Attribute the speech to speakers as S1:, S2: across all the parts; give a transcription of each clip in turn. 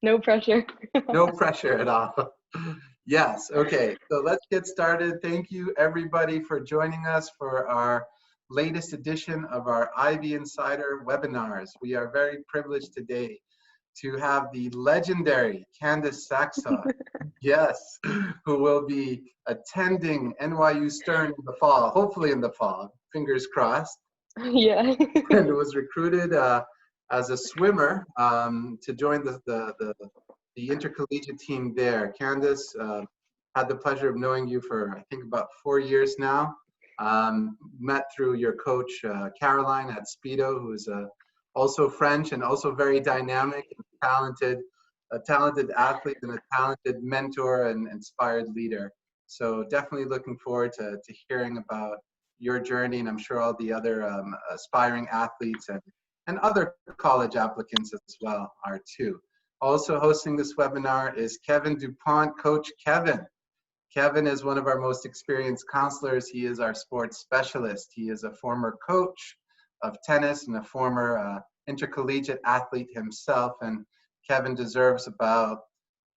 S1: No pressure.
S2: No pressure at all. Yes, okay, so let's get started. Thank you everybody for joining us for our latest edition of our Ivy Insider webinars. We are very privileged today to have the legendary Candice Saxod, yes, who will be attending NYU Stern in the fall, hopefully in the fall, fingers crossed,
S1: Yeah.
S2: and was recruited as a swimmer to join the intercollegiate team there. Candice, had the pleasure of knowing you for, I think, about 4 years now. Met through your coach, Caroline at Speedo, who's also French and also very dynamic and talented, a talented athlete and a talented mentor and inspired leader. So definitely looking forward to hearing about your journey, and I'm sure all the other aspiring athletes and other college applicants as well are too. Also hosting this webinar is Kevin DuPont, Coach Kevin. Kevin is one of our most experienced counselors. He is our sports specialist. He is a former coach of tennis and a former intercollegiate athlete himself. And Kevin deserves about,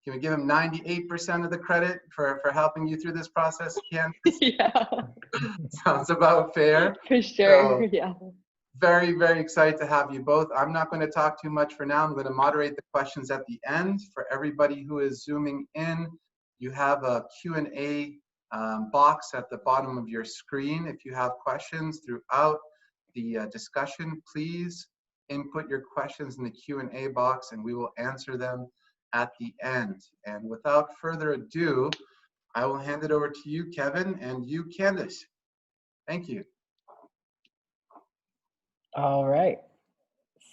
S2: can we give him 98% of the credit for helping you through this process, Ken?
S1: Yeah.
S2: Sounds about fair.
S1: For sure.
S2: So,
S1: Yeah.
S2: very, very excited to have you both. I'm not going to talk too much for now. I'm going to moderate the questions at the end. For everybody who is zooming in, you have a Q&A box at the bottom of your screen. If you have questions throughout the discussion, please input your questions in the Q&A box and we will answer them at the end. And without further ado, I will hand it over to you, Kevin, and you, Candice. Thank you.
S3: All right.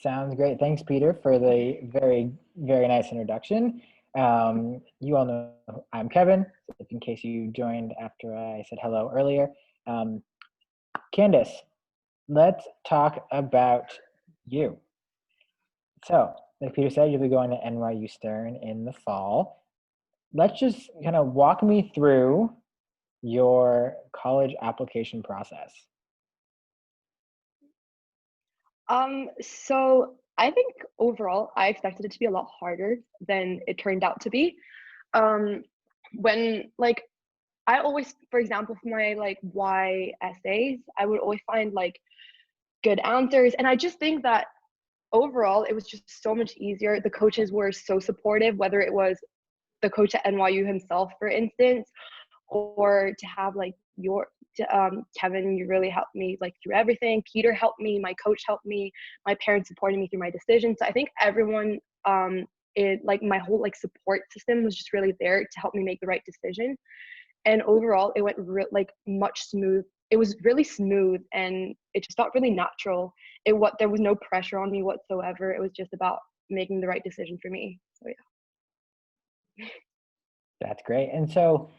S3: Sounds great. Thanks, Peter, for the very, very nice introduction. You all know I'm Kevin, in case you joined after I said hello earlier. Candice, let's talk about you. So, like Peter said, you'll be going to NYU Stern in the fall. Let's just kind of walk me through your college application process.
S1: So I think overall, I expected it to be a lot harder than it turned out to be. When I always, for example, for my why essays, I would always find good answers. And I just think that overall, it was just so much easier. The coaches were so supportive, whether it was the coach at NYU himself, for instance, or to have Kevin, you really helped me through everything. Peter helped me, my coach helped me, my parents supported me through my decisions. So I think everyone, my whole support system was just really there to help me make the right decision. And overall, it went much smooth. It was really smooth, and it just felt really natural. There was no pressure on me whatsoever. It was just about making the right decision for me. So yeah.
S3: That's great. And so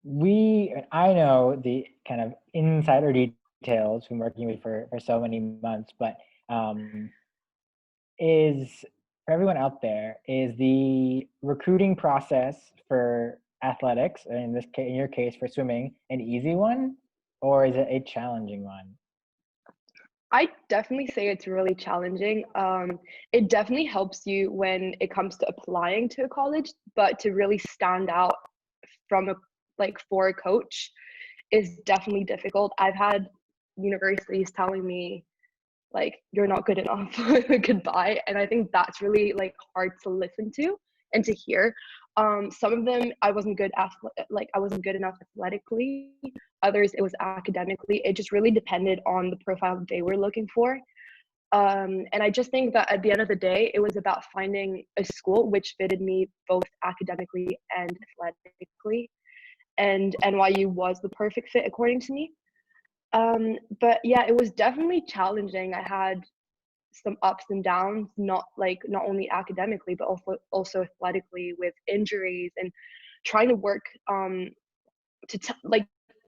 S3: I know the kind of insider details from working with for so many months, but for everyone out there, is the recruiting process for athletics, in your case for swimming, an easy one, or is it a challenging one?
S1: I definitely say it's really challenging. It definitely helps you when it comes to applying to a college, but to really stand out from for a coach is definitely difficult. I've had universities telling me you're not good enough, goodbye. And I think that's really hard to listen to and to hear. Some of them I wasn't good enough athletically. Others it was academically. It just really depended on the profile they were looking for. And I just think that at the end of the day, it was about finding a school which fitted me both academically and athletically. And NYU was the perfect fit according to me. But yeah, it was definitely challenging. I had some ups and downs, not only academically, but also athletically, with injuries and trying to work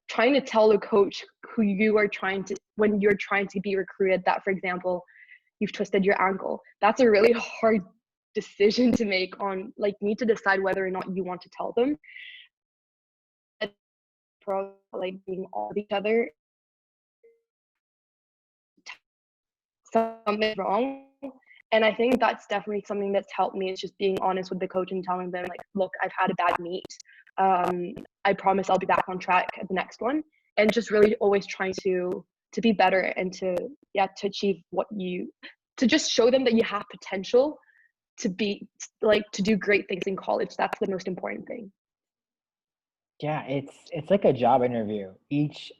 S1: trying to tell the coach who you are when you're trying to be recruited, that, for example, you've twisted your ankle. That's a really hard decision to make on you need to decide whether or not you want to tell them. Being all of each other, something wrong, And I think that's definitely something that's helped me, is just being honest with the coach and telling them, like, look, I've had a bad meet. I promise I'll be back on track at the next one. And just really always trying to be better and to achieve to just show them that you have potential to do great things in college. That's the most important thing.
S3: Yeah, it's like a job interview. Each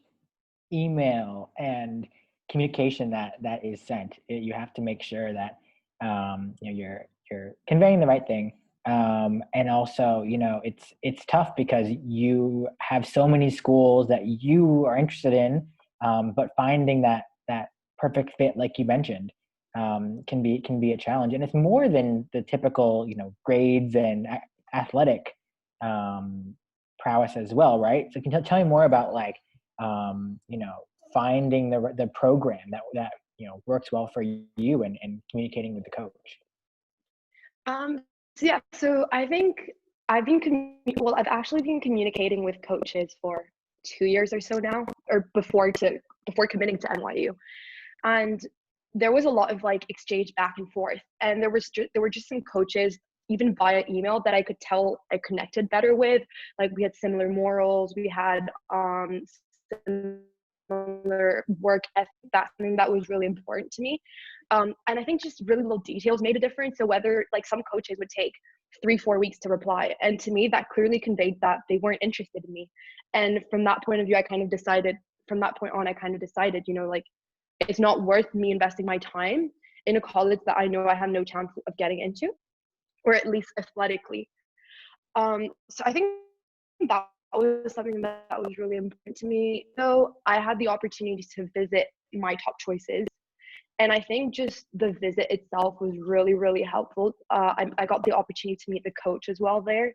S3: email and communication that is sent, you have to make sure that you're conveying the right thing. And also, it's tough because you have so many schools that you are interested in, but finding that perfect fit, like you mentioned, can be a challenge. And it's more than the typical, grades and athletic prowess as well, right? So can you tell me more about finding the program that works well for you and communicating with the coach?
S1: So I think I've actually been communicating with coaches for 2 years or so now, or before committing to NYU. And there was a lot of exchange back and forth, and there were just some coaches even via email that I could tell I connected better with. Like, we had similar morals, we had similar work ethic. That's something that was really important to me. And I think just really little details made a difference. So whether some coaches would take 3-4 weeks to reply, and to me that clearly conveyed that they weren't interested in me. And from that point of view, I kind of decided, it's not worth me investing my time in a college that I know I have no chance of getting into, or at least athletically. So I think that was something that was really important to me. So I had the opportunity to visit my top choices, and I think just the visit itself was really, really helpful. I got the opportunity to meet the coach as well there.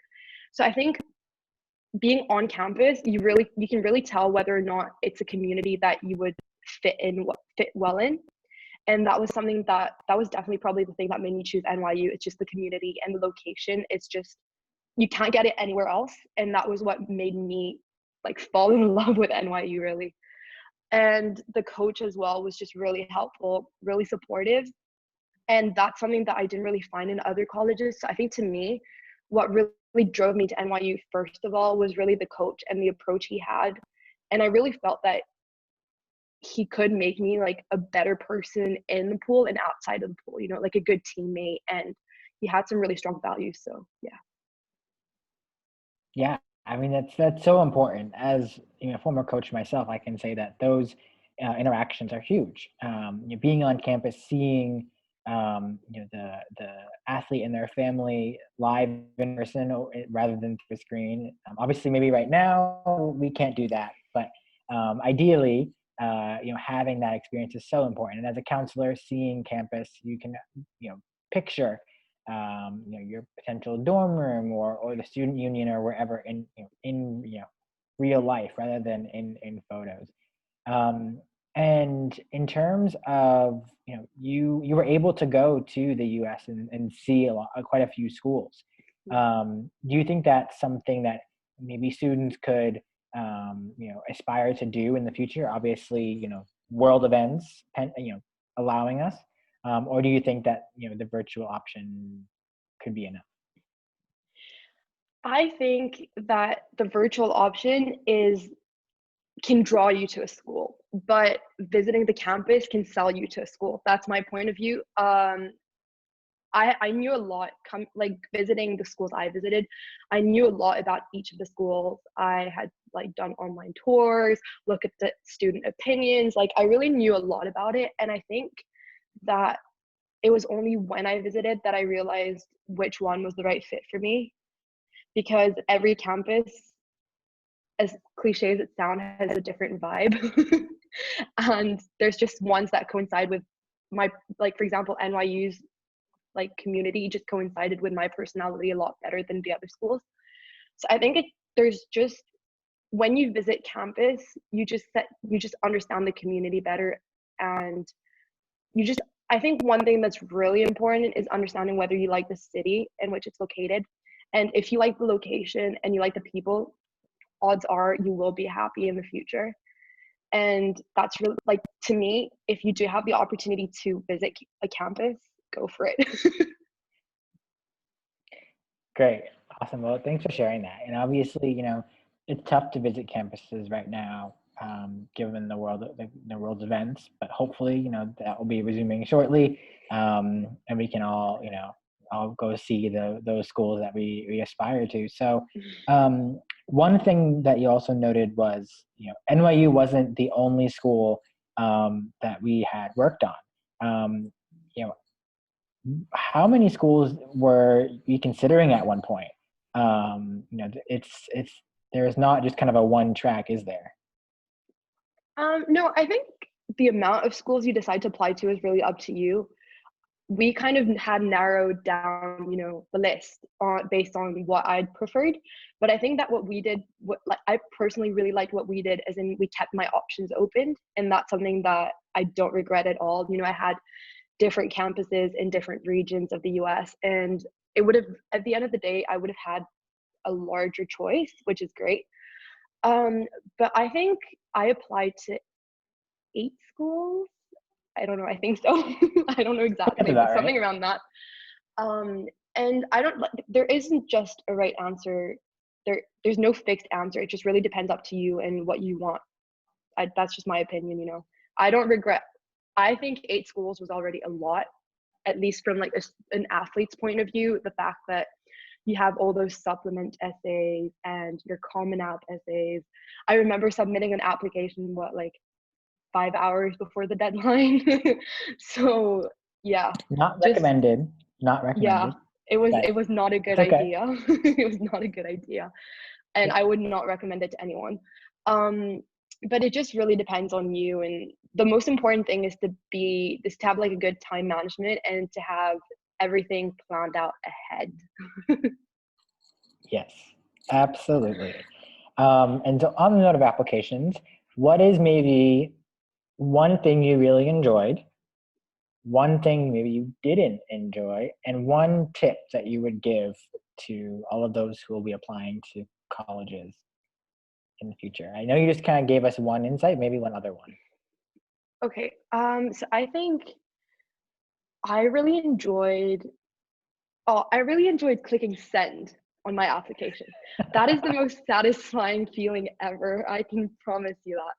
S1: So I think being on campus, you can really tell whether or not it's a community that you would fit well in. And that was something that was definitely probably the thing that made me choose NYU. It's just the community and the location. It's just, you can't get it anywhere else. And that was what made me fall in love with NYU, really. And the coach as well was just really helpful, really supportive. And that's something that I didn't really find in other colleges. So I think, to me, what really drove me to NYU, first of all, was really the coach and the approach he had. And I really felt that he could make me a better person in the pool and outside of the pool, a good teammate. And he had some really strong values. So
S3: Yeah, I mean, that's so important. As a former coach myself, I can say that those interactions are huge. Being on campus, seeing the athlete and their family live in person rather than through a screen. Obviously, maybe right now we can't do that, but ideally, having that experience is so important. And as a counselor, seeing campus, you can picture your potential dorm room or the student union or wherever in real life rather than in photos. And in terms of you were able to go to the U.S. and see quite a few schools. Do you think that's something that maybe students could aspire to do in the future? Obviously, world events allowing us. Or do you think that the virtual option could be enough?
S1: I think that the virtual option can draw you to a school, but visiting the campus can sell you to a school. That's my point of view. I knew a lot, visiting the schools I visited, I knew a lot about each of the schools. I had done online tours, look at the student opinions. I really knew a lot about it. And I think that it was only when I visited that I realized which one was the right fit for me, because every campus, as cliche as it sounds, has a different vibe. And there's just ones that coincide with my, for example, NYU's community just coincided with my personality a lot better than the other schools. So I think there's just, when you visit campus, you just understand the community better. And I think one thing that's really important is understanding whether you like the city in which it's located. And if you like the location and you like the people, odds are you will be happy in the future. And that's really, to me, if you do have the opportunity to visit a campus, go for it.
S3: Great. Awesome. Well, thanks for sharing that. And obviously, it's tough to visit campuses right now, given the world's events, but hopefully, that will be resuming shortly. And we can all go see those schools that we aspire to. So, one thing that you also noted was, NYU wasn't the only school that we had worked on. How many schools were you considering at one point? It's there's not just kind of a one track, is there?
S1: No, I think the amount of schools you decide to apply to is really up to you. We kind of had narrowed down, the list based on what I'd preferred. But I think that what we did, I personally really liked what we did, as in we kept my options open, and that's something that I don't regret at all. I had different campuses in different regions of the US, and it would have, at the end of the day, I would have had a larger choice, which is great. But I think I applied to 8 schools. I don't know, I think so. I don't know exactly, but something around that. And there isn't just a right answer. There's no fixed answer. It just really depends up to you and what you want. That's just my opinion, I don't regret. I think 8 schools was already a lot, at least from like an athlete's point of view. The fact that you have all those supplement essays and your Common App essays. I remember submitting an application, 5 hours before the deadline. So yeah.
S3: Not recommended.
S1: Yeah, it was not a good idea. It was not a good idea. And
S3: Yeah.
S1: I would not recommend it to anyone. But it just really depends on you. And the most important thing is to have like a good time management and to have everything planned out ahead.
S3: Yes, absolutely. And so on the note of applications, what is maybe one thing you really enjoyed, one thing maybe you didn't enjoy, and one tip that you would give to all of those who will be applying to colleges in the future? I know you just kind of gave us one insight, maybe one other one.
S1: Okay, so I think I really enjoyed clicking send on my application. That is the most satisfying feeling ever. I can promise you that.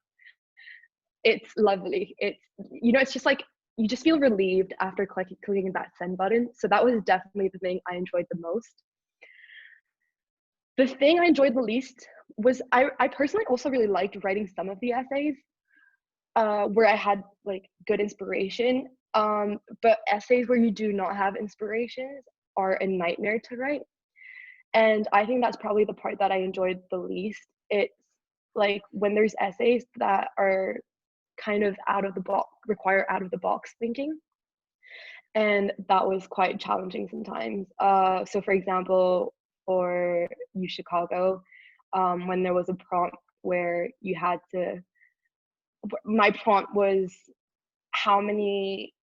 S1: It's lovely. It's just like you just feel relieved after clicking that send button. So that was definitely the thing I enjoyed the most. The thing I enjoyed the least was I personally also really liked writing some of the essays where I had like good inspiration. But essays where you do not have inspirations are a nightmare to write. And I think that's probably the part that I enjoyed the least. It's like when there's essays that are kind of require out of the box thinking. And that was quite challenging sometimes. So for example, for U Chicago, when there was a prompt where my prompt was how many,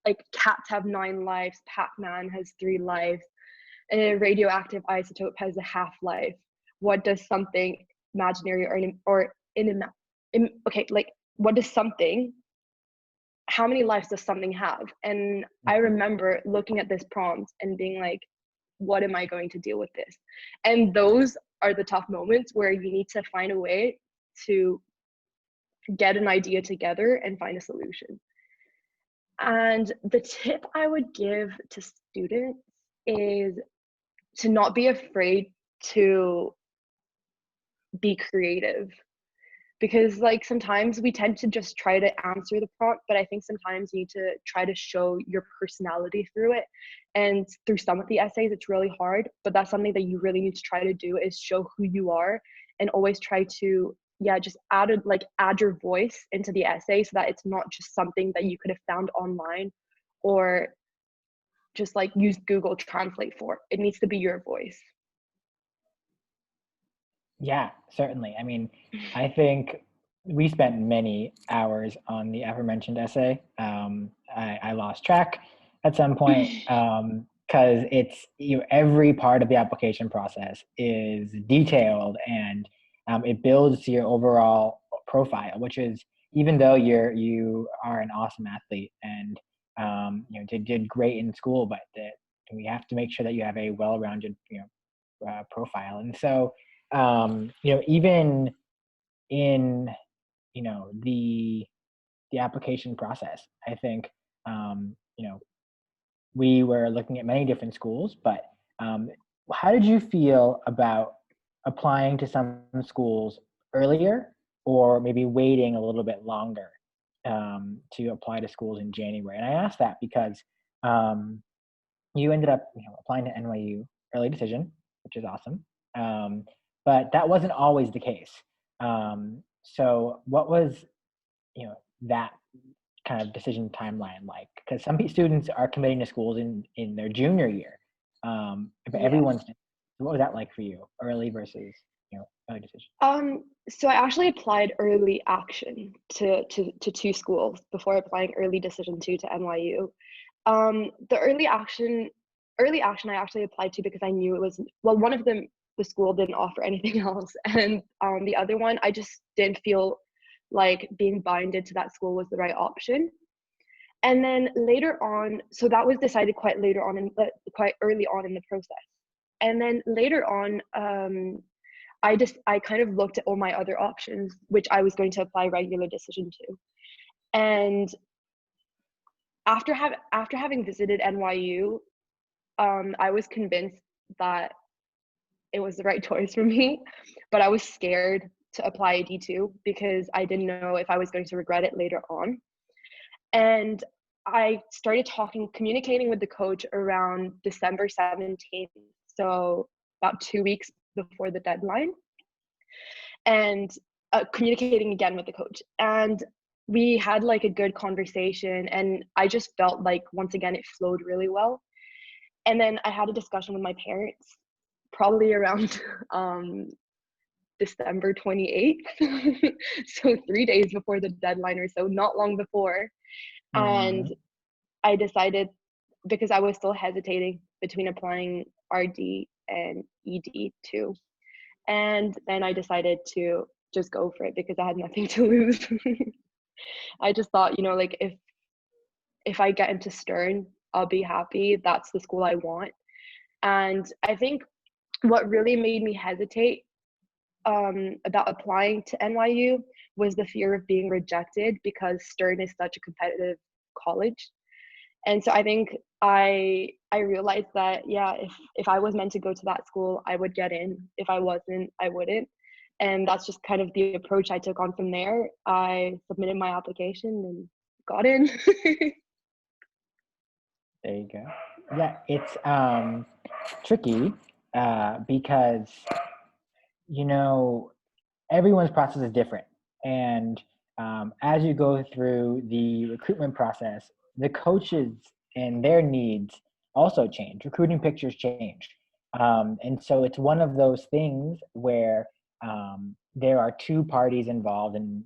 S1: like, cats have 9 lives, Pac-Man has 3 lives, and a radioactive isotope has a half-life. What does something imaginary what does something, how many lives does something have? And I remember looking at this prompt and being like, what am I going to deal with this? And those are the tough moments where you need to find a way to get an idea together and find a solution. And the tip I would give to students is to not be afraid to be creative, because like sometimes we tend to just try to answer the prompt, but I think sometimes you need to try to show your personality through it. And through some of the essays it's really hard, but that's something that you really need to try to do, is show who you are, and always try to just add your voice into the essay, so that it's not just something that you could have found online or just like use Google Translate for. It needs to be your voice.
S3: Yeah, certainly. I mean, I think we spent many hours on the aforementioned essay. I lost track at some point because it's every part of the application process is detailed, and it builds your overall profile, which is, even though you are an awesome athlete and did great in school, but that we have to make sure that you have a well-rounded, profile. And so, even in, the application process, I think, we were looking at many different schools, but um, how did you feel about applying to some schools earlier or maybe waiting a little bit longer to apply to schools in January? And I asked that because you ended up applying to NYU early decision, which is awesome. But that wasn't always the case. So what was that kind of decision timeline like? Because some students are committing to schools in their junior year, but
S1: Yeah.
S3: everyone's. What was that like for you, early versus early decision?
S1: So I actually applied early action to 2 schools before applying early decision to NYU. The early action I actually applied to because I knew it was, well, one of them, the school didn't offer anything else, and the other one I just didn't feel like being binded to that school was the right option. And then later on, so that was decided quite early on in the process. And then later on, I kind of looked at all my other options, which I was going to apply regular decision to. And after having visited NYU, I was convinced that it was the right choice for me, but I was scared to apply a D2 because I didn't know if I was going to regret it later on. And I started communicating with the coach around December 17th, so about 2 weeks before the deadline, and communicating again with the coach. And we had like a good conversation, and I just felt like once again it flowed really well. And then I had a discussion with my parents probably around December 28th, so 3 days before the deadline or so, not long before. And I decided, because I was still hesitating between applying RD and ED too. And then I decided to just go for it because I had nothing to lose. I just thought, like if I get into Stern, I'll be happy. That's the school I want. And I think what really made me hesitate about applying to NYU was the fear of being rejected, because Stern is such a competitive college. And so I think I realized that, yeah, if I was meant to go to that school, I would get in. If I wasn't, I wouldn't. And that's just kind of the approach I took on from there. I submitted my application and got in.
S3: There you go. Yeah, it's tricky because everyone's process is different, and as you go through the recruitment process, the coaches and their needs also change. Recruiting pictures change, and so it's one of those things where there are two parties involved, and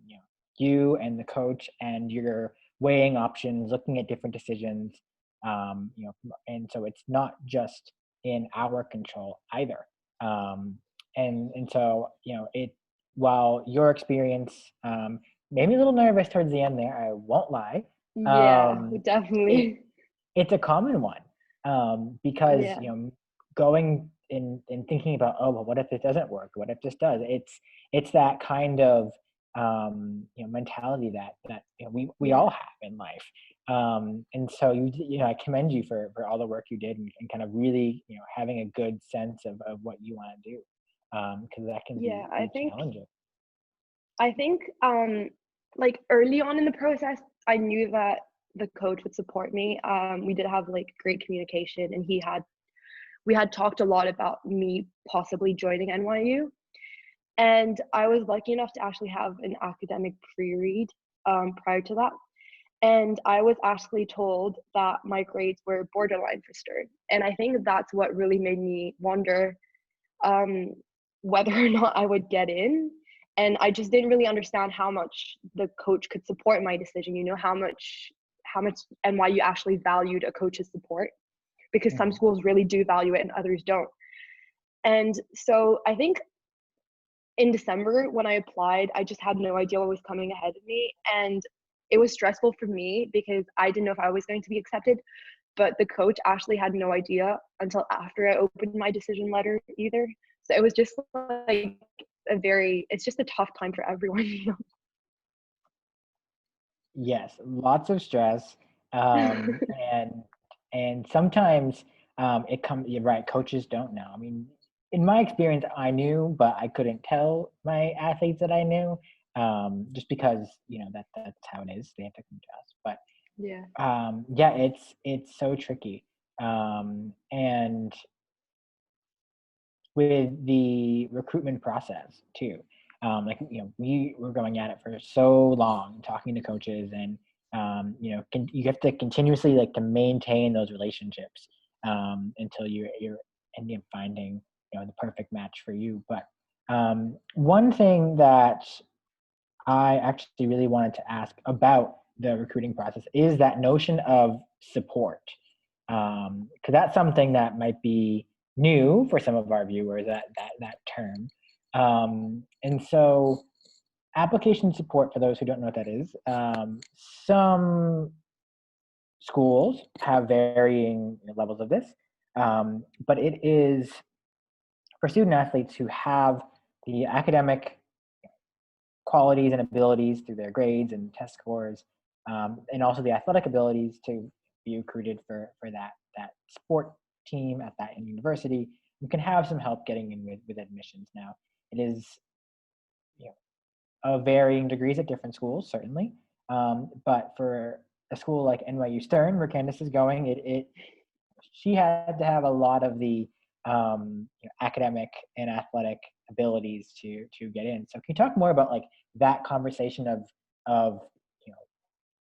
S3: you and the coach, and you're weighing options, looking at different decisions, and so it's not just in our control either. And so it, while your experience made me a little nervous towards the end there, I won't lie.
S1: Yeah, definitely.
S3: It's a common one because
S1: Yeah.
S3: going in thinking about, oh well, what if this doesn't work, what if this does, it's that kind of mentality that we all have in life. And so I commend you for all the work you did, and kind of really having a good sense of what you want to do, because that can be challenging.
S1: I think like early on in the process, I knew that the coach would support me. We did have like great communication, and we had talked a lot about me possibly joining NYU. And I was lucky enough to actually have an academic pre-read prior to that. And I was actually told that my grades were borderline for Stern. And I think that's what really made me wonder whether or not I would get in. And I just didn't really understand how much the coach could support my decision, how much NYU actually valued a coach's support, because some schools really do value it and others don't. And so I think in December when I applied, I just had no idea what was coming ahead of me. And it was stressful for me because I didn't know if I was going to be accepted, but the coach actually had no idea until after I opened my decision letter either. So it was just like it's just a tough time for everyone.
S3: Yes, lots of stress, um, and and sometimes it comes. You're right. Coaches don't know. I mean, in my experience, I knew, but I couldn't tell my athletes that I knew, just because that's how it is. They have to come to us. But
S1: Yeah.
S3: yeah, it's so tricky, and with the recruitment process too. Like we were going at it for so long, talking to coaches, and you have to continuously like to maintain those relationships until you're ending up finding the perfect match for you. But one thing that I actually really wanted to ask about the recruiting process is that notion of support, because that's something that might be new for some of our viewers, that term. And so application support, for those who don't know what that is, some schools have varying levels of this, but it is for student athletes who have the academic qualities and abilities through their grades and test scores, and also the athletic abilities to be recruited for that sport team at that university. You can have some help getting in with admissions. Now, it is of varying degrees at different schools, certainly, but for a school like NYU Stern, where Candice is going, she had to have a lot of the academic and athletic abilities to get in. So can you talk more about like that conversation of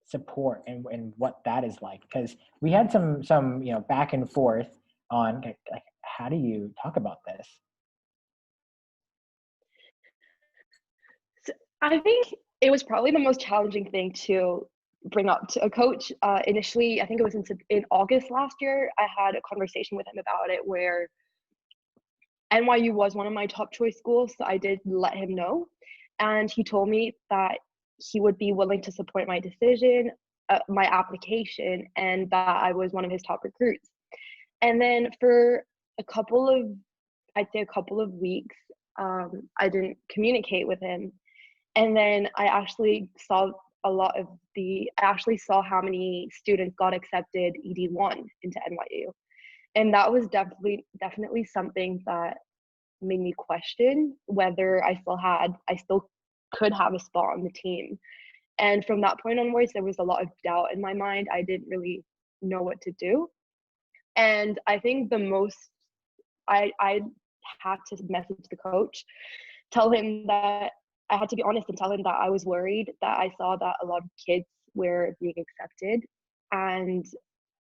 S3: support and what that is like? Because we had some back and forth on like how do you talk about this?
S1: So I think it was probably the most challenging thing to bring up to a coach. Initially, I think it was in August last year, I had a conversation with him about it where NYU was one of my top choice schools, so I did let him know. And he told me that he would be willing to support my decision, my application, and that I was one of his top recruits. And then for I'd say a couple of weeks, I didn't communicate with him. And then I actually saw I actually saw how many students got accepted ED1 into NYU. And that was definitely something that made me question whether I still could have a spot on the team. And from that point onwards, there was a lot of doubt in my mind. I didn't really know what to do. And I think the most I had to message the coach, tell him that I had to be honest and tell him that I was worried that I saw that a lot of kids were being accepted. And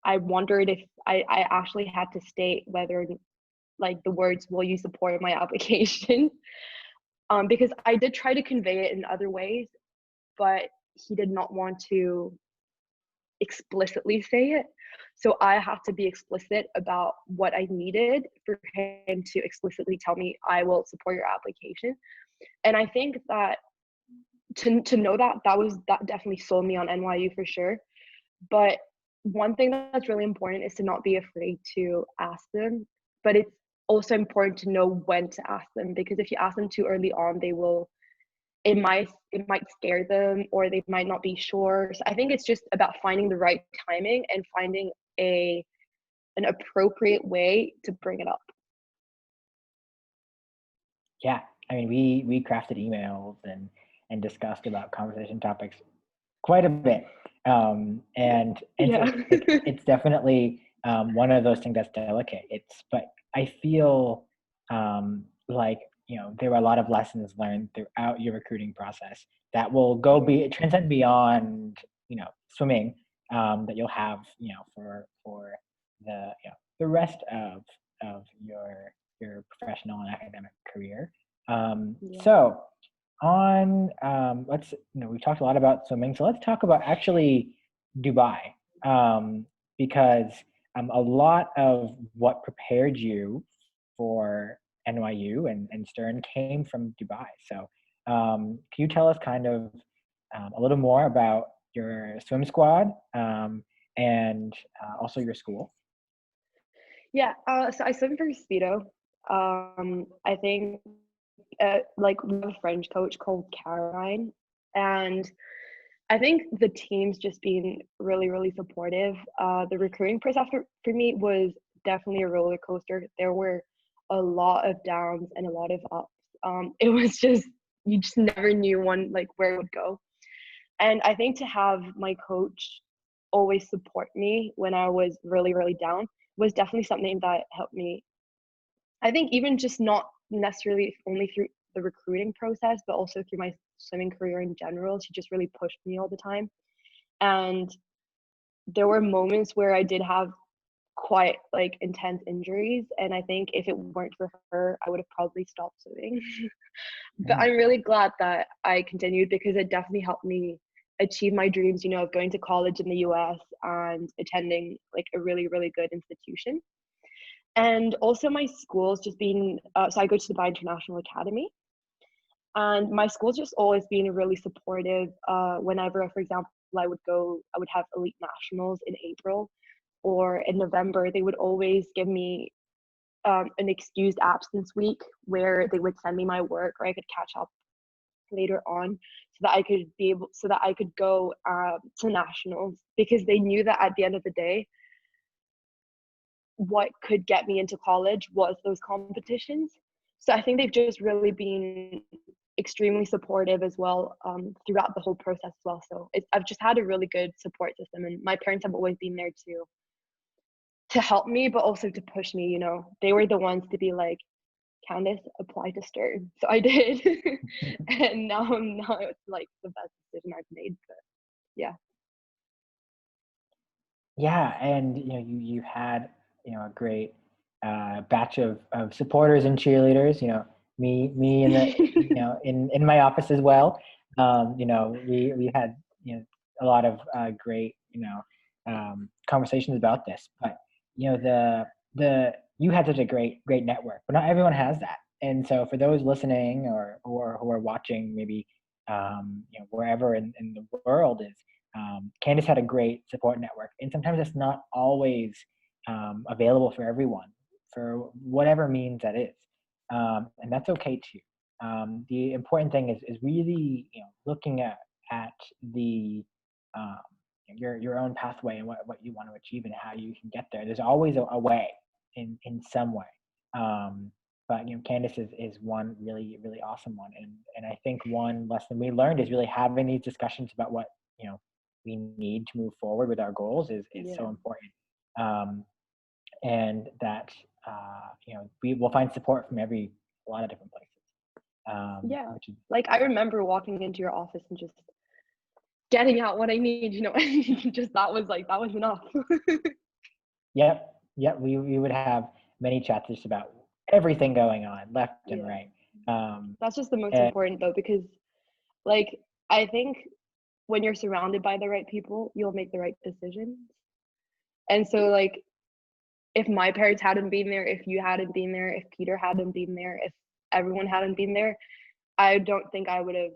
S1: I wondered if I actually had to state whether like the words will you support my application because I did try to convey it in other ways, but he did not want to explicitly say it. So I have to be explicit about what I needed for him to explicitly tell me I will support your application. And I think that to know that definitely sold me on NYU for sure. But one thing that's really important is to not be afraid to ask them, but it's also important to know when to ask them, because if you ask them too early on, it might scare them or they might not be sure. So I think it's just about finding the right timing and finding an appropriate way to bring it up.
S3: Yeah, I mean we crafted emails and discussed about conversation topics quite a bit, and
S1: Yeah.
S3: so it's definitely one of those things that's delicate. But I feel like there were a lot of lessons learned throughout your recruiting process that will transcend beyond swimming, that you'll have for the rest of your professional and academic career.
S1: Yeah.
S3: So on we talked a lot about swimming, so let's talk about actually Dubai, because a lot of what prepared you for NYU and Stern came from Dubai. So can you tell us kind of a little more about your swim squad, and also your school?
S1: Yeah, so I swim for Speedo. I think like we have a French coach called Caroline, and I think the team's just been really, really supportive. The recruiting process for me was definitely a roller coaster. There were a lot of downs and a lot of ups. It was just you just never knew like where it would go. And I think to have my coach always support me when I was really, really down was definitely something that helped me. I think even just not necessarily only through the recruiting process, but also through my swimming career in general. She just really pushed me all the time. And there were moments where I did have quite like intense injuries. And I think if it weren't for her, I would have probably stopped swimming. But
S3: Mm.
S1: I'm really glad that I continued because it definitely helped me achieve my dreams, of going to college in the US and attending like a really, really good institution. And also my school's just been, so I go to the Dubai International Academy. And my school's just always been really supportive. Whenever, for example, I would have elite nationals in April or in November, they would always give me an excused absence week where they would send me my work or I could catch up later on so that I could go to nationals because they knew that at the end of the day, what could get me into college was those competitions. So I think they've just really been extremely supportive as well throughout the whole process as well. So I've just had a really good support system, and my parents have always been there to help me, but also to push me. They were the ones to be like, Candice, apply to Stern. So I did, and now it's like the best decision I've made. But yeah.
S3: Yeah, and you had a great batch of supporters and cheerleaders. Me in the in my office as well. We had a lot of great conversations about this. But the you had such a great network, but not everyone has that. And so for those listening or who are watching, maybe wherever in the world is. Candice had a great support network, and sometimes it's not always available for everyone, for whatever means that is, and that's okay too. The important thing is really looking at the um, your own pathway and what you want to achieve and how you can get there. There's always a way in some way. But Candice is one really awesome one, and I think one lesson we learned is really having these discussions about what we need to move forward with our goals is
S1: Yeah.
S3: so important. And that we will find support from a lot of different places.
S1: Yeah.
S3: Which is,
S1: Like I remember walking into your office and just getting out what I need, and just that was enough.
S3: yep. We would have many chats just about everything going on left and
S1: Yeah.
S3: right.
S1: That's just the most
S3: And
S1: important though, because like I think when you're surrounded by the right people, you'll make the right decisions. And so like if my parents hadn't been there, if you hadn't been there, if Peter hadn't been there, if everyone hadn't been there, I don't think I would have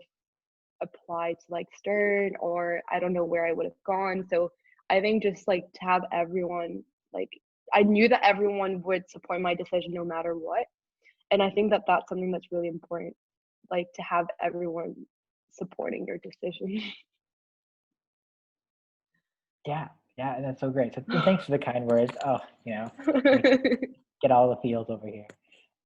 S1: applied to like Stern, or I don't know where I would have gone. So I think just like to have everyone, like I knew that everyone would support my decision no matter what. And I think that that's something that's really important, like to have everyone supporting your decision.
S3: yeah, that's so great. So thanks for the kind words. Oh, get all the feels over here.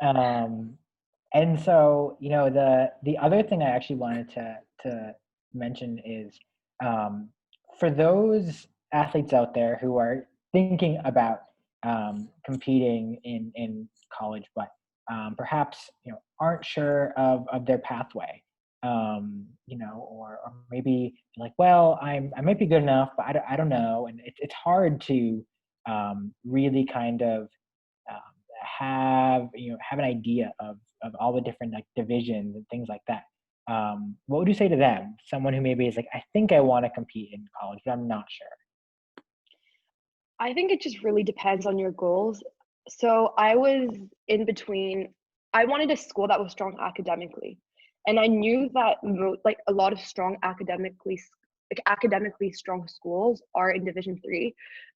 S3: And so, the other thing I actually wanted to mention is for those athletes out there who are thinking about competing in college, but perhaps aren't sure of their pathway, or maybe like, well, I might be good enough, but I don't know, and it's hard to really kind of um, have an idea of all the different like divisions and things like that. What would you say to them? Someone who maybe is like, I think I want to compete in college, but I'm not sure.
S1: I think it just really depends on your goals. So I was in between. I wanted a school that was strong academically, and I knew that like a lot of strong academically like academically strong schools are in Division 3,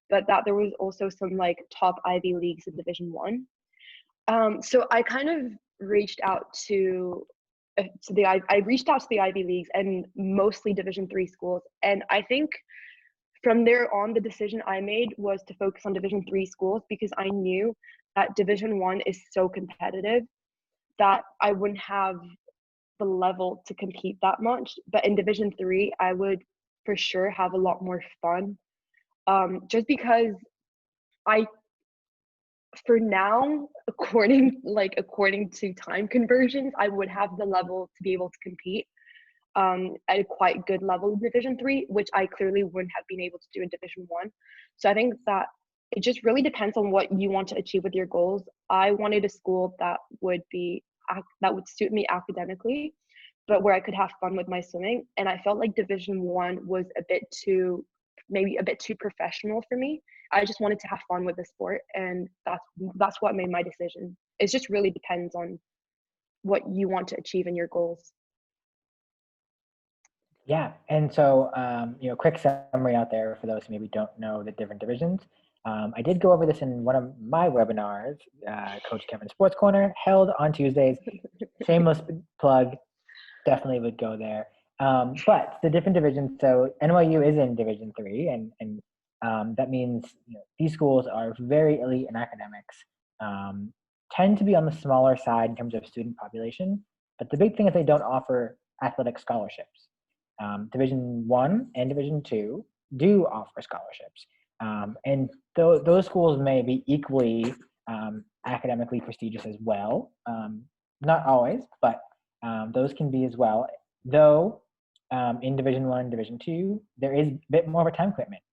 S1: but that there was also some like top Ivy Leagues in Division 1. So I kind of reached out to I reached out to the Ivy Leagues and mostly Division 3 schools. And I think from there on, the decision I made was to focus on Division 3 schools, because I knew that Division 1 is so competitive that I wouldn't have the level to compete that much. But in Division 3, I would for sure have a lot more fun. Just because I, for now, according to time conversions, I would have the level to be able to compete at a quite good level in Division 3, which I clearly wouldn't have been able to do in Division 1. So I think that it just really depends on what you want to achieve with your goals. I wanted a school that would suit me academically, but where I could have fun with my swimming. And I felt like Division 1 was maybe a bit too professional for me. I just wanted to have fun with the sport, and that's what made my decision. It just really depends on what you want to achieve in your goals.
S3: Yeah, and so quick summary out there for those who maybe don't know the different divisions. I did go over this in one of my webinars, Coach Kevin Sports Corner, held on Tuesdays. Shameless plug, definitely would go there. But the different divisions, so NYU is in Division 3, and that means these schools are very elite in academics, tend to be on the smaller side in terms of student population, but the big thing is they don't offer athletic scholarships. Division 1 and Division 2 do offer scholarships. And those schools may be equally academically prestigious as well. Not always, but those can be as well. Though in Division 1, Division 2, there is a bit more of a time commitment.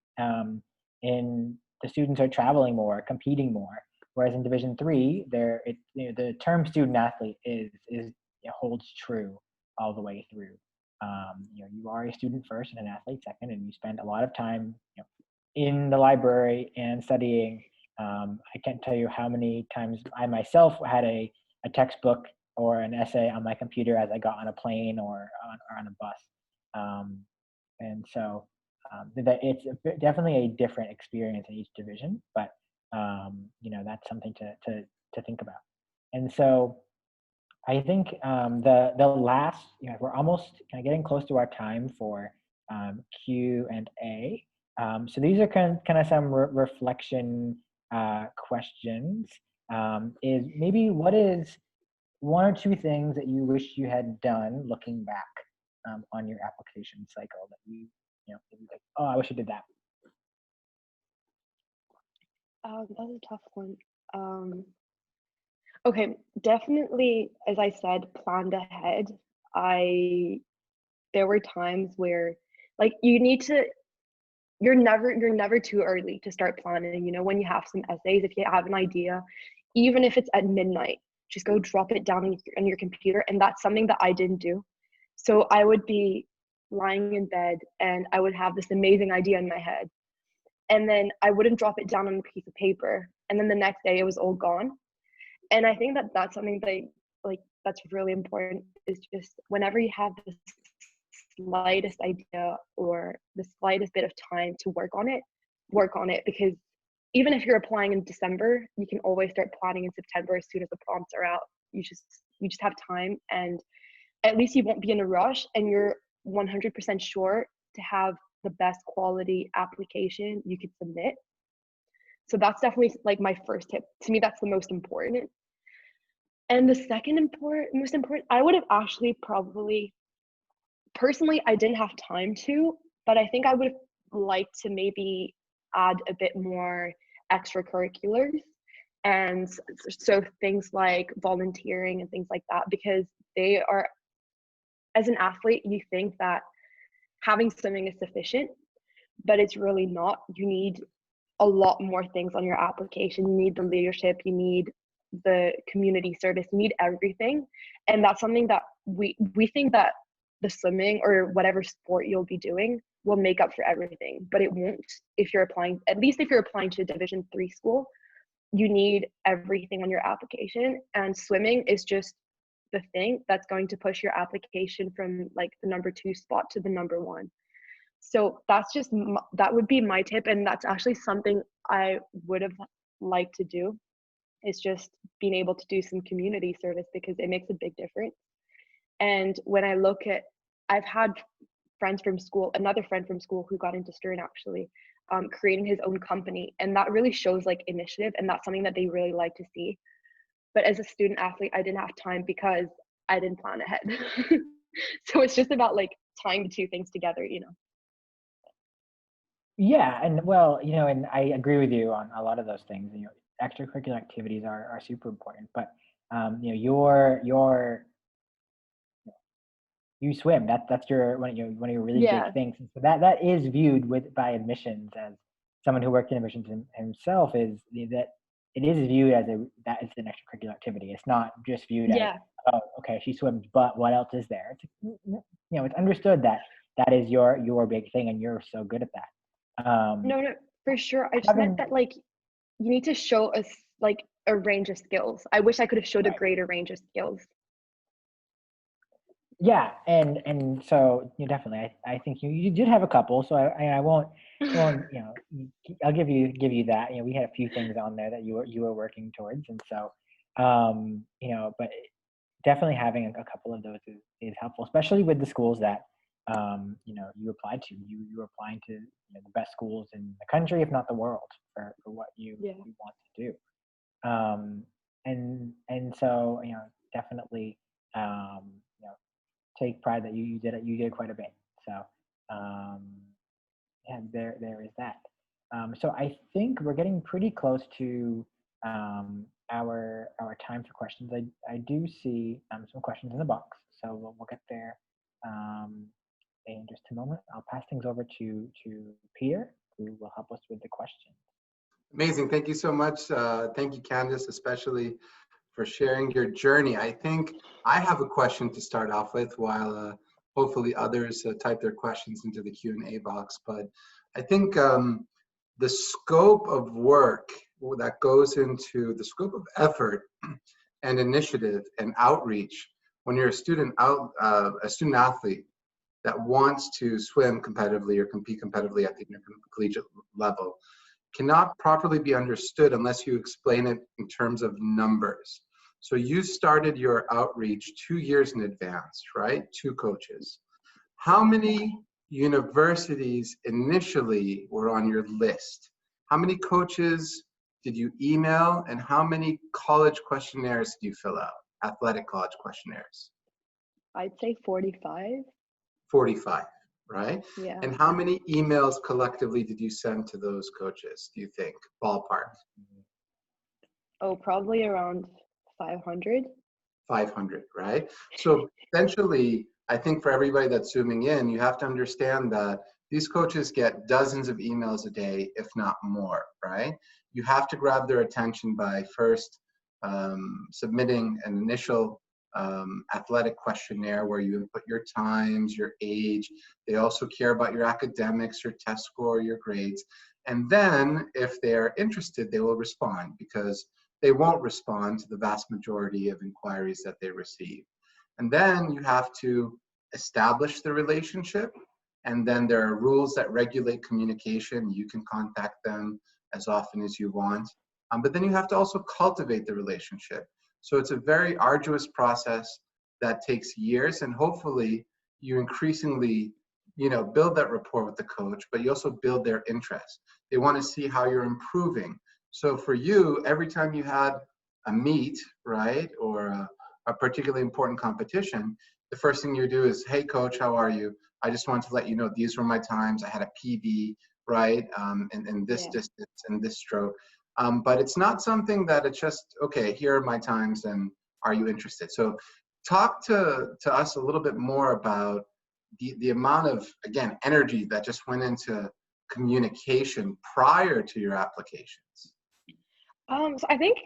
S3: In the students are traveling more, competing more. Whereas in Division 3, the term student athlete holds true all the way through. You are a student first and an athlete second, and you spend a lot of time in the library and studying. I can't tell you how many times I myself had a textbook or an essay on my computer as I got on a plane or on a bus. And so it's definitely a different experience in each division, but that's something to think about. And so I think the last, we're almost kind of getting close to our time for Q&A. So these are kind of some reflection questions. Is maybe what is one or two things that you wish you had done looking back on your application cycle that you like, oh, I wish I did that.
S1: That's a tough one. Okay, definitely, as I said, planned ahead. There were times where you're never too early to start planning. When you have some essays, if you have an idea, even if it's at midnight, just go drop it down on your computer. And that's something that I didn't do. So I would be lying in bed and I would have this amazing idea in my head. And then I wouldn't drop it down on a piece of paper. And then the next day it was all gone. And I think that that's something that that's really important, is just whenever you have the slightest idea or the slightest bit of time to work on it, because even if you're applying in December, you can always start planning in September as soon as the prompts are out. You just have time, and at least you won't be in a rush, and you're 100% sure to have the best quality application you could submit. So that's definitely my first tip. To me, that's the most important. And the second most important, I would have actually probably, personally, I didn't have time to, but I think I would have liked to maybe add a bit more extracurriculars. And so things like volunteering and things like that, because they are, as an athlete, you think that having swimming is sufficient, but it's really not. You need a lot more things on your application. You need the leadership, you need the community service, you need everything. And that's something that we think that the swimming or whatever sport you'll be doing will make up for everything, but it won't. If you're applying, at least if you're applying to a Division 3 school, you need everything on your application, and swimming is just the thing that's going to push your application from the number 2 spot to the number 1. So that's just that would be my tip, and that's actually something I would have liked to do, is just being able to do some community service, because it makes a big difference. And when I look at, I've had friends from school, another friend from school who got into Stern actually, creating his own company, and that really shows like initiative, and that's something that they really like to see. But as a student athlete, I didn't have time because I didn't plan ahead. So it's just about like tying the two things together, you know.
S3: Yeah, and well, and I agree with you on a lot of those things. Extracurricular activities are super important, but you swim. That's your one of your really
S1: Yeah,
S3: big things. And so that is viewed by admissions, as someone who worked in admissions himself, is that it is viewed as that is an extracurricular activity. It's not just viewed as,
S1: yeah.
S3: oh, okay, she swims, but what else is there? It's understood that that is your big thing, and you're so good at that.
S1: No, no, for sure. I just meant
S3: Having
S1: that like you need to show us like a range of skills. I wish I could have showed a
S3: Right.
S1: greater range of skills.
S3: Yeah, and so definitely, I think you did have a couple, so I won't I'll give you that. We had a few things on there that you were working towards, and so but definitely having a couple of those is helpful, especially with the schools that you applied to. You're applying to the best schools in the country, if not the world, for what you
S1: Yeah.
S3: want to do. And so definitely um, you know take pride that you did quite a bit. So um, and there is that. So I think we're getting pretty close to our time for questions. I do see some questions in the box, so we'll get there um, in just a moment. I'll pass things over to Peter, who will help us with the questions.
S2: Amazing. Thank you so much. Thank you, Candice, especially for sharing your journey. I think I have a question to start off with, while hopefully others type their questions into the Q&A box. But I think the scope of work that goes into the scope of effort and initiative and outreach when you're a student athlete that wants to swim competitively or compete competitively at the intercollegiate level cannot properly be understood unless you explain it in terms of numbers. So you started your outreach 2 years in advance, right? 2 coaches. How many universities initially were on your list? How many coaches did you email, and how many college questionnaires did you fill out? Athletic college questionnaires?
S1: I'd say 45.
S2: 45, right?
S1: Yeah.
S2: And how many emails collectively did you send to those coaches, do you think, ballpark?
S1: Oh, probably around 500.
S2: 500, right? So essentially, I think for everybody that's zooming in, you have to understand that these coaches get dozens of emails a day, if not more, right? You have to grab their attention by first submitting an initial athletic questionnaire where you input your times, your age. They also care about your academics, your test score, your grades. And then if they're interested, they will respond, because they won't respond to the vast majority of inquiries that they receive. And then you have to establish the relationship. And then there are rules that regulate communication. You can contact them as often as you want. But then you have to also cultivate the relationship. So it's a very arduous process that takes years, and hopefully you increasingly build that rapport with the coach, but you also build their interest. They want to see how you're improving. So for you, every time you had a meet, right, or a particularly important competition, the first thing you do is, hey coach, how are you? I just wanted to let you know these were my times. I had a PB, right, in this distance and this stroke. But it's not something that it's just, okay, here are my times and are you interested? So talk to us a little bit more about the amount of, again, energy that just went into communication prior to your applications.
S1: So I think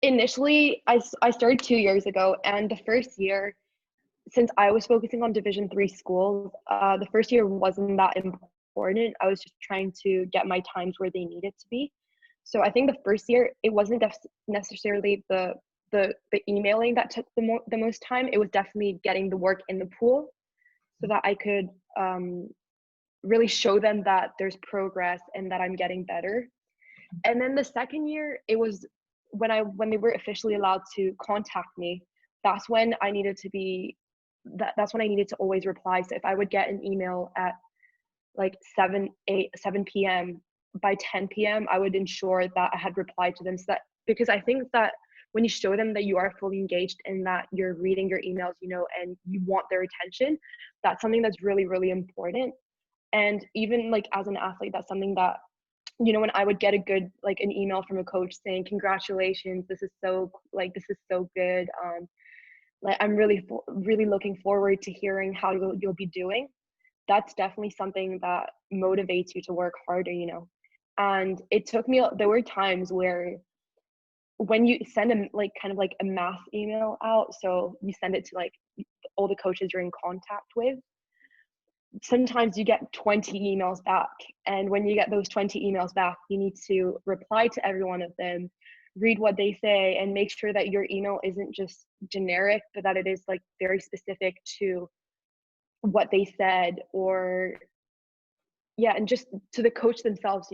S1: initially I started 2 years ago, and the first year, since I was focusing on Division 3 schools, the first year wasn't that important. I was just trying to get my times where they needed to be. So I think the first year, it wasn't necessarily the emailing that took the most time. It was definitely getting the work in the pool so that I could really show them that there's progress and that I'm getting better. And then the second year, it was when they were officially allowed to contact me, that's when I needed to be that's when I needed to always reply. So if I would get an email at like 7 p.m., by 10 p.m. I would ensure that I had replied to them, so that, because I think that when you show them that you are fully engaged and that you're reading your emails, and you want their attention, that's something that's really, really important. And even like as an athlete, that's something that, when I would get an email from a coach saying, congratulations, this is so good. Like I'm really looking forward to hearing how you'll be doing. That's definitely something that motivates you to work harder, And it took me, there were times where when you send a mass email out, so you send it to like all the coaches you're in contact with, sometimes you get 20 emails back. And when you get those 20 emails back, you need to reply to every one of them, read what they say, and make sure that your email isn't just generic, but that it is like very specific to what they said, or and just to the coach themselves,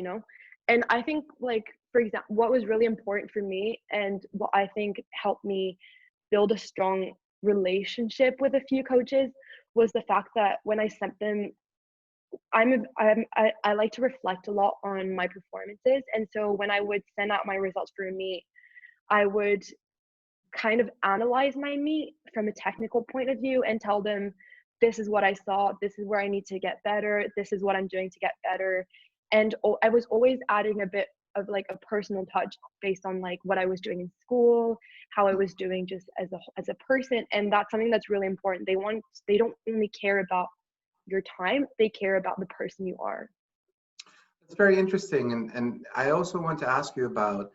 S1: And I think, like, for example, what was really important for me and what I think helped me build a strong relationship with a few coaches was the fact that when I sent them, I like to reflect a lot on my performances. And so when I would send out my results for a meet, I would kind of analyze my meet from a technical point of view and tell them, this is what I saw, this is where I need to get better, this is what I'm doing to get better. And I was always adding a bit of like a personal touch based on like what I was doing in school, how I was doing just as a person. And that's something that's really important. They don't only care about your time, they care about the person you are.
S2: It's very interesting. And I also want to ask you about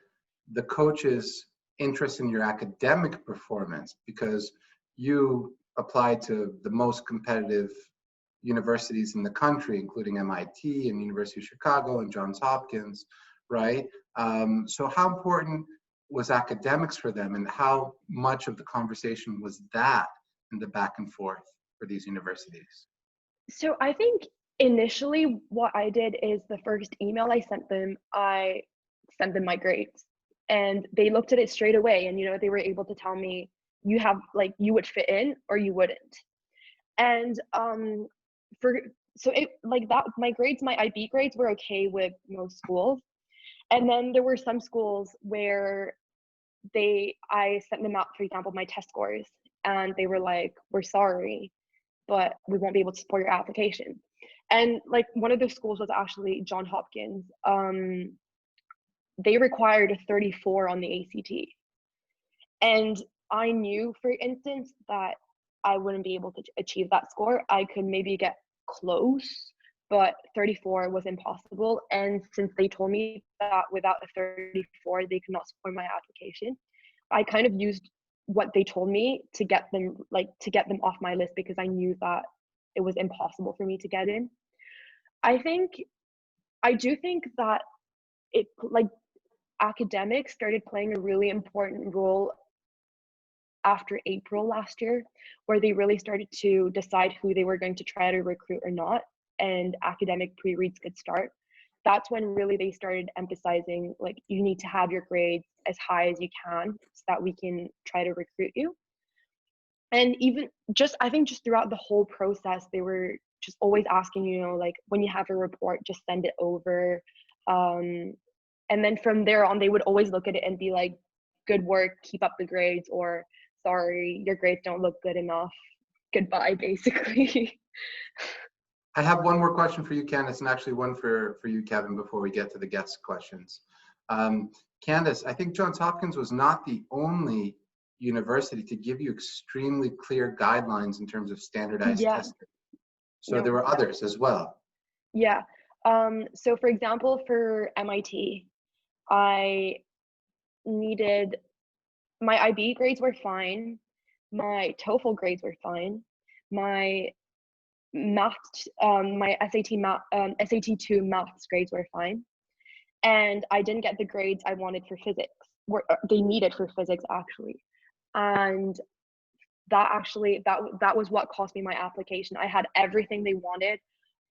S2: the coach's interest in your academic performance, because you applied to the most competitive universities in the country, including MIT and University of Chicago and Johns Hopkins, right? So how important was academics for them, and how much of the conversation was that in the back and forth for these universities?
S1: So I think initially what I did is the first email I sent them my grades, and they looked at it straight away, and they were able to tell me, you would fit in or you wouldn't. And my IB grades were okay with most schools. And then there were some schools where I sent them out, for example, my test scores, and they were like, we're sorry, but we won't be able to support your application. And like one of those schools was actually Johns Hopkins. They required a 34 on the ACT. And I knew, for instance, that I wouldn't be able to achieve that score. I could maybe get close, but 34 was impossible. And since they told me that without a 34, they could not support my application, I kind of used what they told me to get them off my list, because I knew that it was impossible for me to get in. I do think that it, like, academics started playing a really important role after April last year, where they really started to decide who they were going to try to recruit or not, and academic pre-reads could start. That's when really they started emphasizing, like, you need to have your grades as high as you can so that we can try to recruit you. And even I think just throughout the whole process, they were just always asking, like, when you have a report, just send it over. And then from there on, they would always look at it and be like, good work, keep up the grades, or sorry, your grades don't look good enough, goodbye, basically.
S2: I have one more question for you, Candice, and actually one for you, Kevin, before we get to the guest questions. Candice, I think Johns Hopkins was not the only university to give you extremely clear guidelines in terms of standardized testing. So there were others as well.
S1: Yeah. So for example, for MIT, I needed, my IB grades were fine, my TOEFL grades were fine, my math, my SAT2 maths grades were fine, and I didn't get the grades I wanted for physics. They needed for physics, actually, and that was what cost me my application. I had everything they wanted,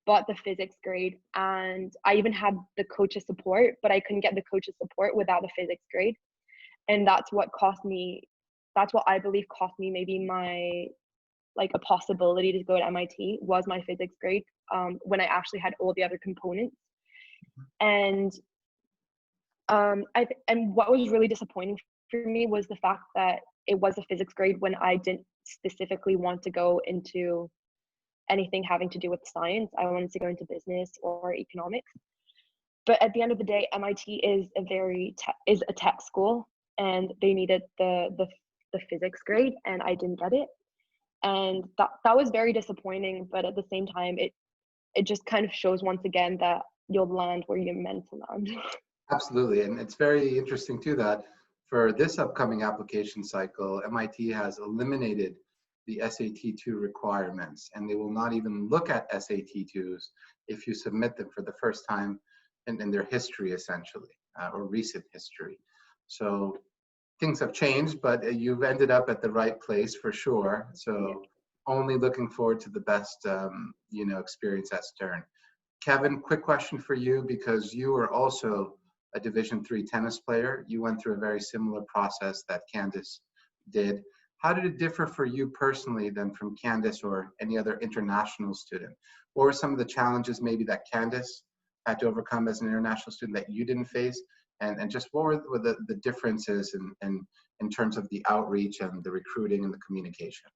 S1: bought the physics grade, and I even had the coach's support, but I couldn't get the coach's support without the physics grade. And that's what I believe cost me maybe my, like, a possibility to go to MIT was my physics grade, when I actually had all the other components. And and what was really disappointing for me was the fact that it was a physics grade when I didn't specifically want to go into anything having to do with science. I wanted to go into business or economics. But at the end of the day, MIT is a tech school, and they needed the physics grade, and I didn't get it. And that was very disappointing. But at the same time, it just kind of shows once again that you'll land where you're meant to land.
S2: Absolutely, and it's very interesting too that for this upcoming application cycle, MIT has eliminated the SAT-2 requirements, and they will not even look at SAT-2s if you submit them for the first time in their history, essentially, or recent history. So things have changed, but you've ended up at the right place for sure. So only looking forward to the best, experience at Stern. Kevin, quick question for you, because you are also a Division III tennis player. You went through a very similar process that Candice did. How did it differ for you personally than from Candice or any other international student? What were some of the challenges maybe that Candice had to overcome as an international student that you didn't face? And just what were the differences in terms of the outreach and the recruiting and the communication?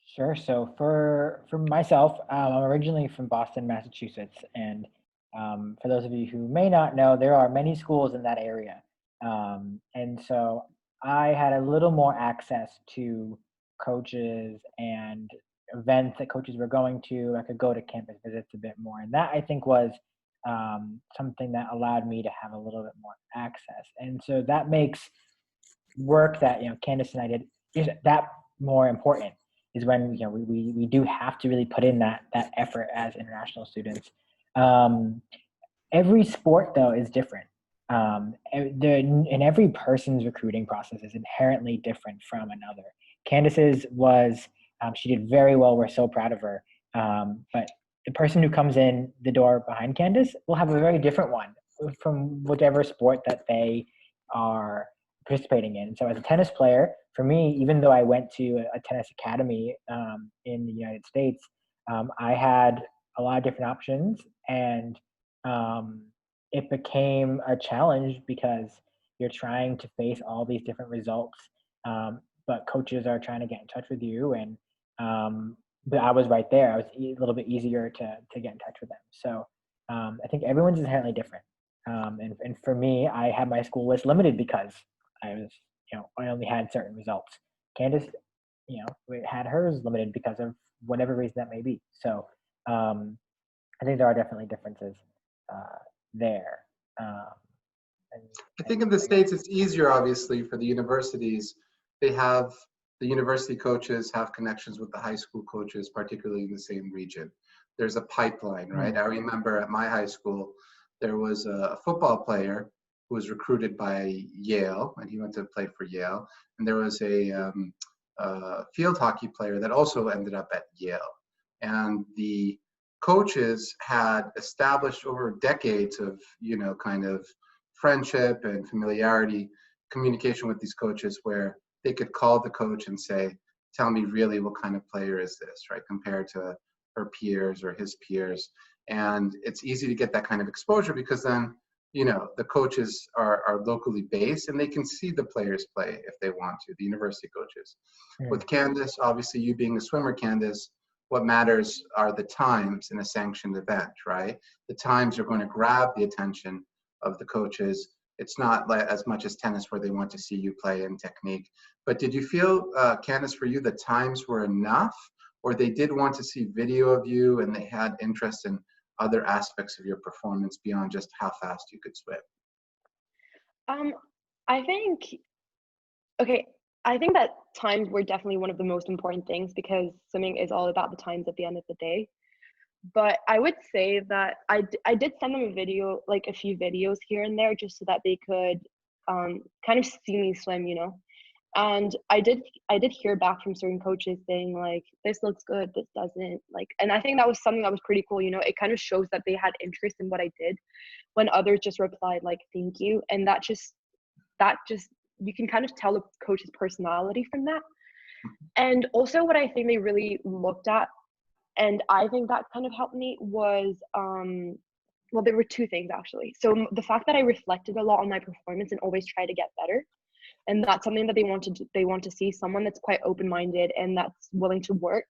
S3: Sure. So for myself, I'm originally from Boston, Massachusetts, and for those of you who may not know, there are many schools in that area, and so I had a little more access to coaches and events that coaches were going to. I could go to campus visits a bit more, and that I think was something that allowed me to have a little bit more access, and so that makes work that Candice and I did is that more important. Is when we do have to really put in that effort as international students. Every sport though is different. And every person's recruiting process is inherently different from another. Candice's was she did very well. We're so proud of her. But the person who comes in the door behind Candice will have a very different one from whatever sport that they are participating in. So as a tennis player, for me, even though I went to a tennis academy in the United States, I had a lot of different options, and it became a challenge because you're trying to face all these different results, but coaches are trying to get in touch with you, and but I was right there. I was a little bit easier to get in touch with them. So I think everyone's inherently different, and for me, I had my school list limited because I was I only had certain results. Candice, had hers limited because of whatever reason that may be. So I think there are definitely differences there.
S2: I think in the States, it's easier, obviously, for the universities. The university coaches have connections with the high school coaches, particularly in the same region. There's a pipeline, right? I remember at my high school, there was a football player who was recruited by Yale, and he went to play for Yale. And there was a field hockey player that also ended up at Yale. And the coaches had established over decades of, kind of friendship and familiarity, communication with these coaches, where they could call the coach and say, tell me really what kind of player is this, right, compared to her peers or his peers. And it's easy to get that kind of exposure because then the coaches are locally based and they can see the players play if they want to, the university coaches. With Candice, obviously you being a swimmer, Candice, what matters are the times in a sanctioned event, right? The times are going to grab the attention of the coaches. It's not like as much as tennis where they want to see you play in technique. But did you feel, Candice, for you, the times were enough, or they did want to see video of you and they had interest in other aspects of your performance beyond just how fast you could swim?
S1: I think that times were definitely one of the most important things because swimming is all about the times at the end of the day. But I would say that I did send them a few videos here and there, just so that they could kind of see me swim, And I did hear back from certain coaches saying like, this looks good, this doesn't, like, and I think that was something that was pretty cool. It kind of shows that they had interest in what I did, when others just replied like, thank you. And that just you can kind of tell the coach's personality from that. And also what I think they really looked at, and I think that kind of helped me, was well, there were two things actually. So the fact that I reflected a lot on my performance and always try to get better, and that's something that they want to see, someone that's quite open-minded and that's willing to work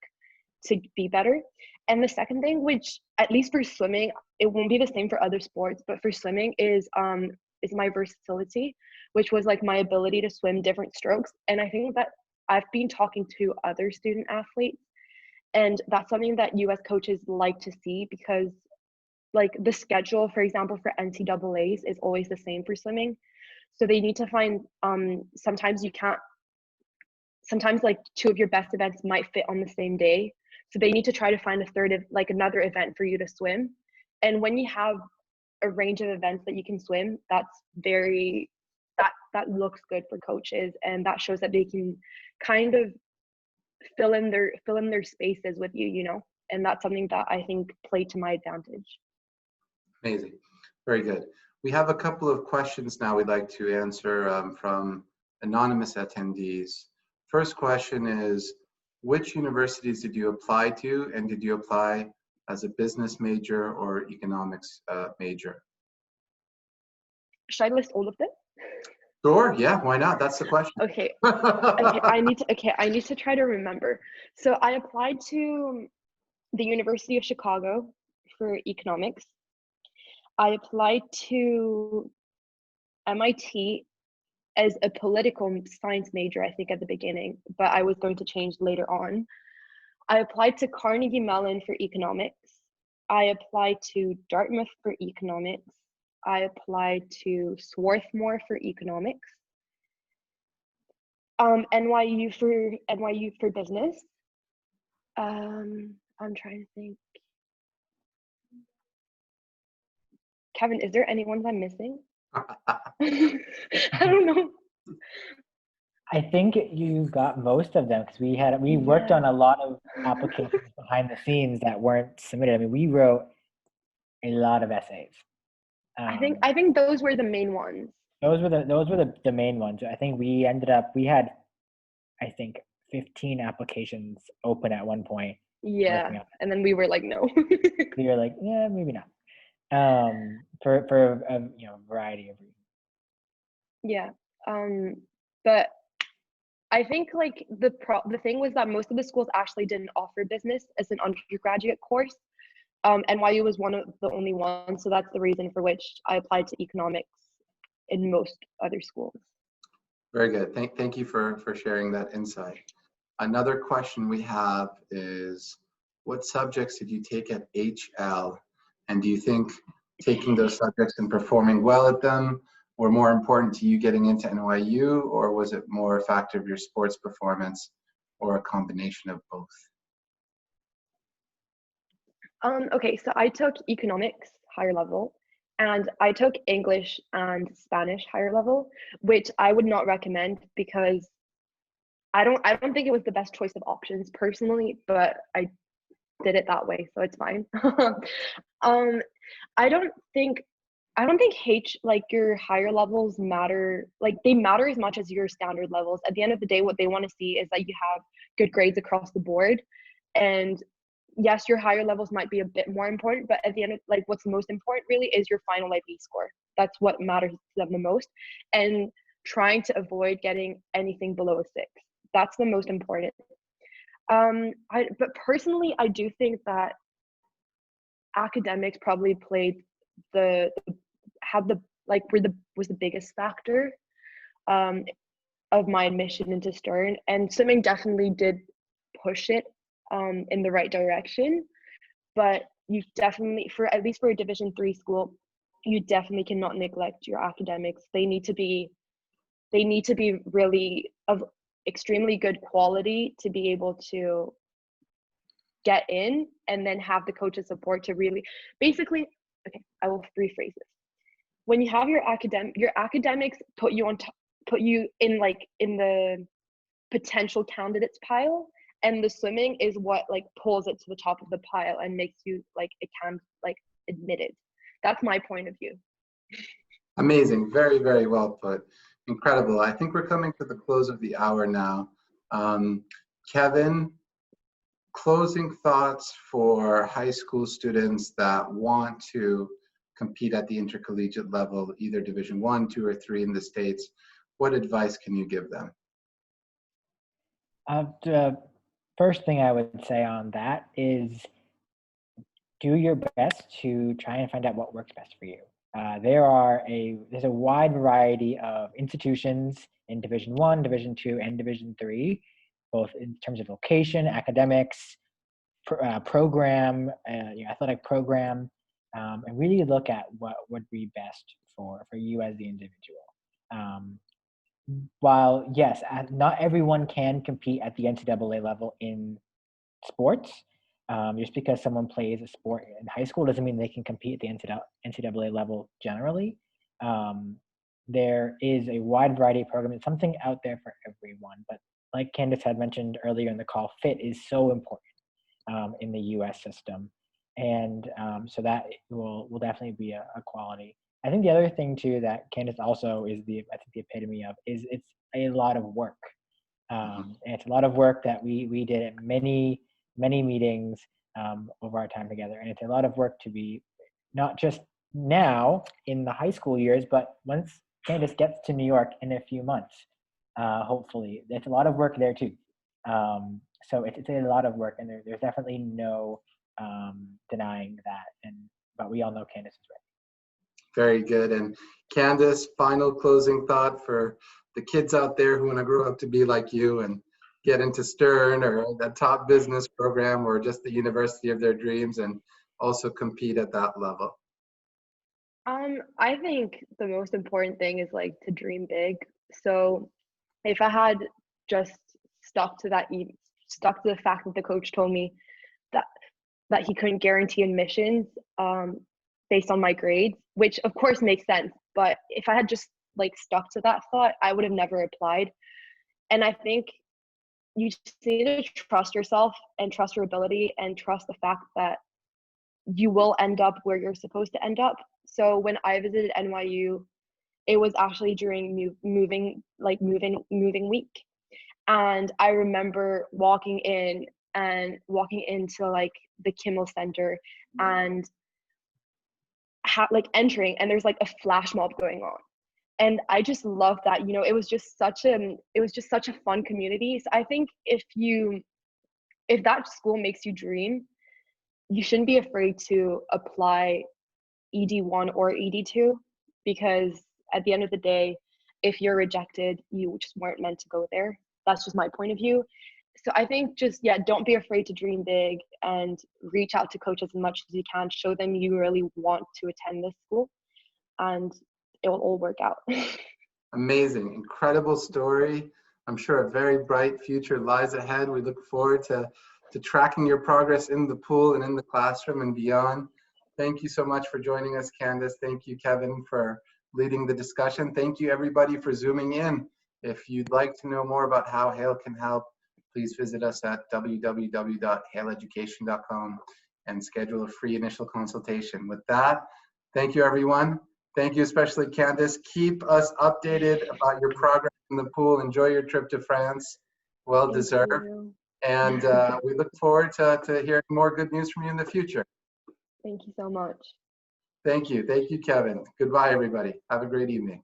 S1: to be better. And the second thing, which at least for swimming, it won't be the same for other sports, but for swimming is my versatility, which was like my ability to swim different strokes. And I think that I've been talking to other student athletes, and that's something that US coaches like to see, because like the schedule, for example, for NCAAs is always the same for swimming. So they need to find, sometimes like two of your best events might fit on the same day. So they need to try to find another event for you to swim. And when you have a range of events that you can swim, that looks good for coaches, and that shows that they can kind of fill in their spaces with you, and that's something that I think played to my advantage.
S2: Amazing. Very good. We have a couple of questions now we'd like to answer from anonymous attendees. First question is, which universities did you apply to, and did you apply as a business major or economics major?
S1: Should I list all of them?
S2: Sure, yeah, why not? That's the question.
S1: Okay. I need to try to remember. So I applied to the University of Chicago for economics. I applied to MIT as a political science major, I think, at the beginning, but I was going to change later on. I applied to Carnegie Mellon for economics. I applied to Dartmouth for economics. I applied to Swarthmore for economics. NYU for business. I'm trying to think. Kevin, is there any ones I'm missing? I don't know.
S3: I think you got most of them, because we worked on a lot of applications behind the scenes that weren't submitted. I mean, we wrote a lot of essays.
S1: I think those were the main ones.
S3: Those were the main ones. I think we had, I think, 15 applications open at one point.
S1: Yeah, and then we were like, no.
S3: We were like, yeah, maybe not. For a variety of reasons.
S1: Yeah, but I think like the thing was that most of the schools actually didn't offer business as an undergraduate course. NYU was one of the only ones, so that's the reason for which I applied to economics in most other schools.
S2: Very good. Thank you for sharing that insight. Another question we have is, what subjects did you take at HL? And do you think taking those subjects and performing well at them were more important to you getting into NYU, or was it more a factor of your sports performance, or a combination of both?
S1: Okay, so I took economics higher level, and I took English and Spanish higher level, which I would not recommend, because I don't think it was the best choice of options personally, but I did it that way, so it's fine. I don't think like your higher levels matter. Like, they matter as much as your standard levels. At the end of the day, what they want to see is that you have good grades across the board. And yes, your higher levels might be a bit more important, but at the end of, like, what's most important really is your final IB score. That's what matters to them the most. And trying to avoid getting anything below a 6. That's the most important. But personally, I do think that academics probably was the biggest factor of my admission into Stern, and swimming definitely did push it in the right direction. But you definitely, at least for a Division III school, you definitely cannot neglect your academics. They need to be really of extremely good quality to be able to get in, and then have the coach's support to really, basically, okay, I will rephrase this. When you have your academics put you on top, put you in the potential candidates pile, and the swimming is what like pulls it to the top of the pile and makes you like admitted. That's my point of view.
S2: Amazing. Very, very well put. Incredible. I think we're coming to the close of the hour now. Kevin, closing thoughts for high school students that want to compete at the intercollegiate level, either Division 1, 2, or 3 in the States. What advice can you give them?
S3: The first thing I would say on that is do your best to try and find out what works best for you. There's a wide variety of institutions in Division 1, Division 2, and Division 3, both in terms of location, academics, program, athletic program, and really look at what would be best for you as the individual. While yes, not everyone can compete at the NCAA level in sports. Just because someone plays a sport in high school doesn't mean they can compete at the NCAA level generally. There is a wide variety of programs, something out there for everyone. But like Candice had mentioned earlier in the call, fit is so important in the U.S. system. And so that will definitely be a quality. I think the other thing too that Candice also is the epitome of is it's a lot of work. And it's a lot of work that we did at many meetings over our time together. And it's a lot of work to be not just now in the high school years, but once Candice gets to New York in a few months, hopefully. It's a lot of work there too. So it's a lot of work, and there's definitely no denying that. But we all know Candice is right.
S2: Very good. And Candice, final closing thought for the kids out there who want to grow up to be like you and get into Stern or the top business program or just the university of their dreams and also compete at that level?
S1: I think the most important thing is like to dream big. So if I had just stuck to the fact that the coach told me that he couldn't guarantee admissions based on my grades, which of course makes sense, but if I had just like stuck to that thought, I would have never applied. And I think you just need to trust yourself and trust your ability and trust the fact that you will end up where you're supposed to end up. So when I visited NYU, it was actually during moving week. And I remember walking into like the Kimmel Center and entering, and there's like a flash mob going on. And I just love that, it was just such a fun community. So I think if that school makes you dream, you shouldn't be afraid to apply ED1 or ED2, because at the end of the day, if you're rejected, you just weren't meant to go there. That's just my point of view. So I think don't be afraid to dream big and reach out to coaches as much as you can. Show them you really want to attend this school, and it will all work out.
S2: Amazing, incredible story. I'm sure a very bright future lies ahead. We look forward to tracking your progress in the pool and in the classroom and beyond. Thank you so much for joining us, Candice. Thank you, Kevin, for leading the discussion. Thank you, everybody, for zooming in. If you'd like to know more about how Hale can help, please visit us at www.haleeducation.com and schedule a free initial consultation. With that, thank you, everyone. Thank you, especially Candice. Keep us updated about your progress in the pool. Enjoy your trip to France. Well deserved. And we look forward to hearing more good news from you in the future.
S1: Thank you so much.
S2: Thank you. Thank you, Kevin. Goodbye, everybody. Have a great evening.